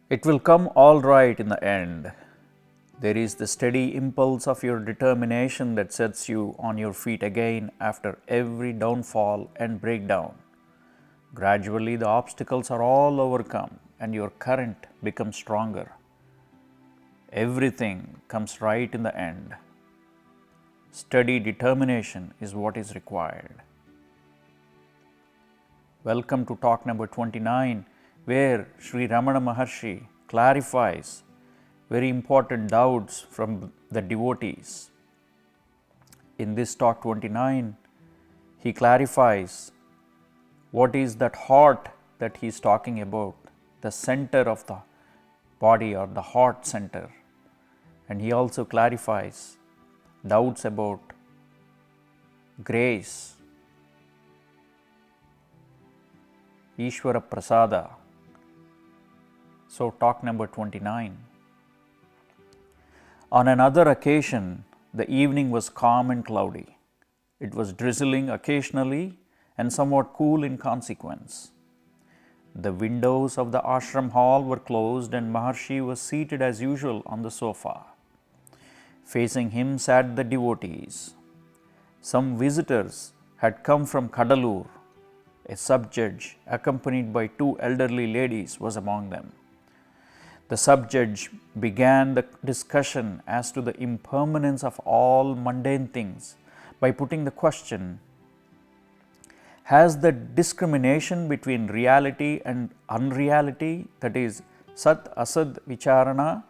It will come all right in the end. There is the steady impulse of your determination that sets you on your feet again after every downfall and breakdown. Gradually, the obstacles are all overcome and your current becomes stronger. Everything comes right in the end. Steady determination is what is required. Welcome to talk number 29, where Sri Ramana Maharshi clarifies very important doubts from the devotees. In this talk 29, he clarifies what is that heart that he is talking about, the center of the body or the heart center. And he also clarifies doubts about grace, Ishvara Prasada. So, talk number 29. On another occasion, the evening was calm and cloudy. It was drizzling occasionally and somewhat cool in consequence. The windows of the ashram hall were closed and Maharshi was seated as usual on the sofa. Facing him sat the devotees. Some visitors had come from Kadalur. A sub-judge accompanied by two elderly ladies was among them. The sub-judge began the discussion as to the impermanence of all mundane things by putting the question, has the discrimination between reality and unreality, that is Sat Asad Vicharana,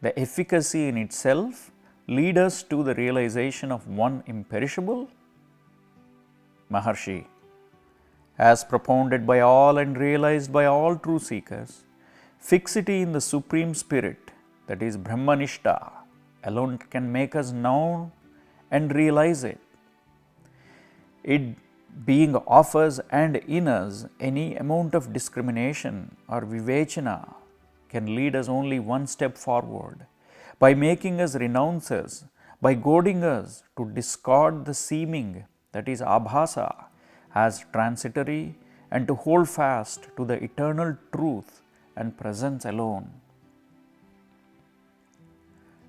the efficacy in itself, lead us to the realization of one imperishable? Maharshi, as propounded by all and realized by all true seekers, fixity in the Supreme Spirit, that is Brahmanishta, alone can make us know and realize it. It being of us and in us, any amount of discrimination or vivechana can lead us only one step forward, by making us renouncers, by goading us to discard the seeming, that is abhasa, as transitory, and to hold fast to the eternal truth and presence alone.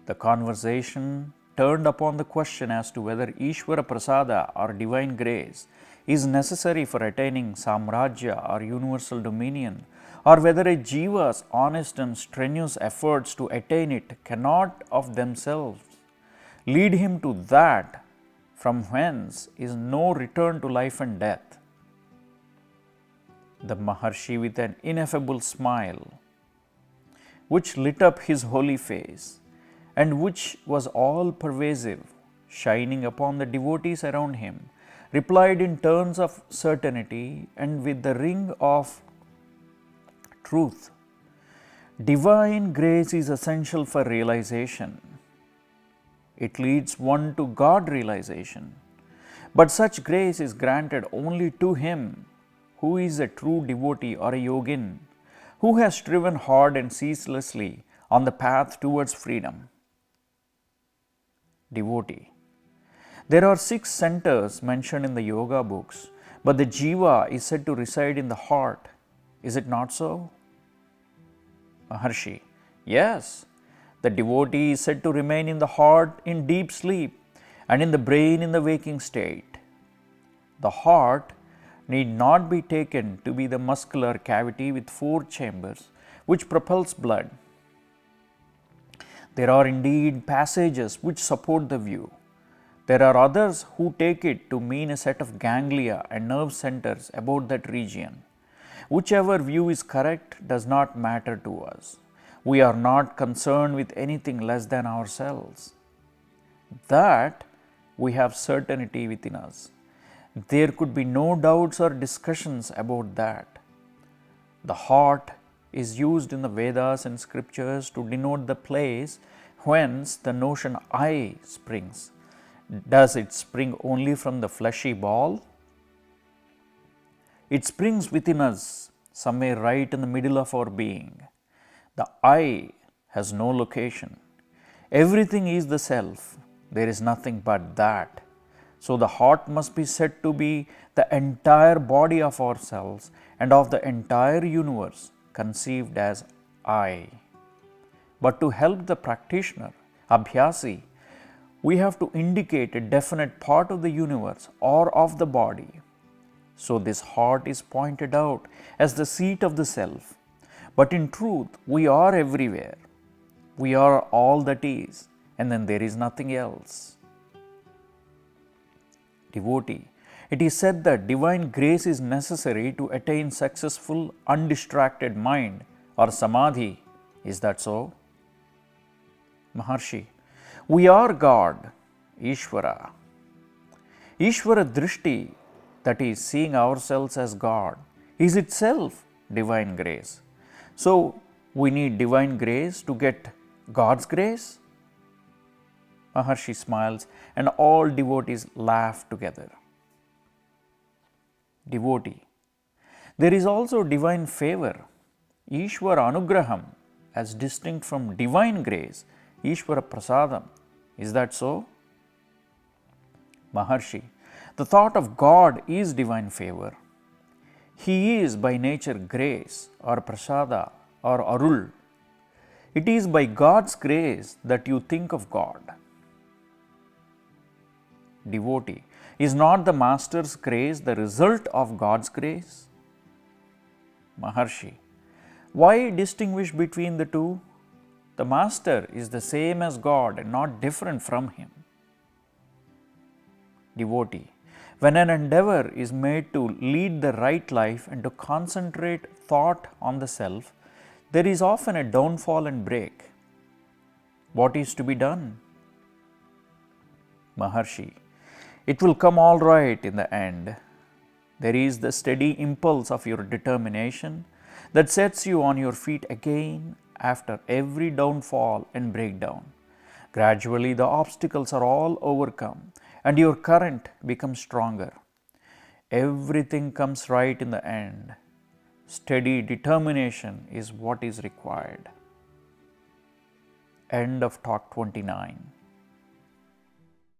The conversation turned upon the question as to whether Ishvara Prasada or divine grace is necessary for attaining Samrajya or universal dominion, or whether a jiva's honest and strenuous efforts to attain it cannot of themselves lead him to that from whence is no return to life and death. The Maharshi, with an ineffable smile, which lit up his holy face, and which was all pervasive, shining upon the devotees around him, replied in terms of certainty and with the ring of truth. Divine grace is essential for realization. It leads one to God realization. But such grace is granted only to him who is a true devotee or a yogin, who has striven hard and ceaselessly on the path towards freedom. Devotee. There are 6 centers mentioned in the yoga books, but the jiva is said to reside in the heart. Is it not so? Maharshi. Yes, the devotee is said to remain in the heart in deep sleep and in the brain in the waking state. The heart need not be taken to be the muscular cavity with 4 chambers which propels blood. There are indeed passages which support the view. There are others who take it to mean a set of ganglia and nerve centers about that region. Whichever view is correct does not matter to us. We are not concerned with anything less than ourselves. That we have certainty within us. There could be no doubts or discussions about that. The heart is used in the Vedas and scriptures to denote the place whence the notion I springs. Does it spring only from the fleshy ball? It springs within us, somewhere right in the middle of our being. The I has no location. Everything is the self. There is nothing but that. So the heart must be said to be the entire body of ourselves and of the entire universe, conceived as I. But to help the practitioner, Abhyasi, we have to indicate a definite part of the universe or of the body. So this heart is pointed out as the seat of the self. But in truth, we are everywhere. We are all that is, and then there is nothing else. Devotee, it is said that divine grace is necessary to attain successful, undistracted mind or samadhi. Is that so? Maharshi, we are God, Ishvara. Ishvara Drishti, that is, seeing ourselves as God, is itself divine grace. So, we need divine grace to get God's grace? Maharshi smiles and all devotees laugh together. Devotee, there is also divine favor, Ishvara Anugraham, as distinct from divine grace, Ishvara Prasadam. Is that so? Maharshi, the thought of God is divine favor. He is by nature grace or prasada or arul. It is by God's grace that you think of God. Devotee, is not the Master's grace the result of God's grace? Maharshi, why distinguish between the two? The Master is the same as God and not different from Him. Devotee, when an endeavor is made to lead the right life and to concentrate thought on the self, there is often a downfall and break. What is to be done? Maharshi, it will come all right in the end. There is the steady impulse of your determination that sets you on your feet again after every downfall and breakdown. Gradually, the obstacles are all overcome and your current becomes stronger. Everything comes right in the end. Steady determination is what is required. End of Talk 29.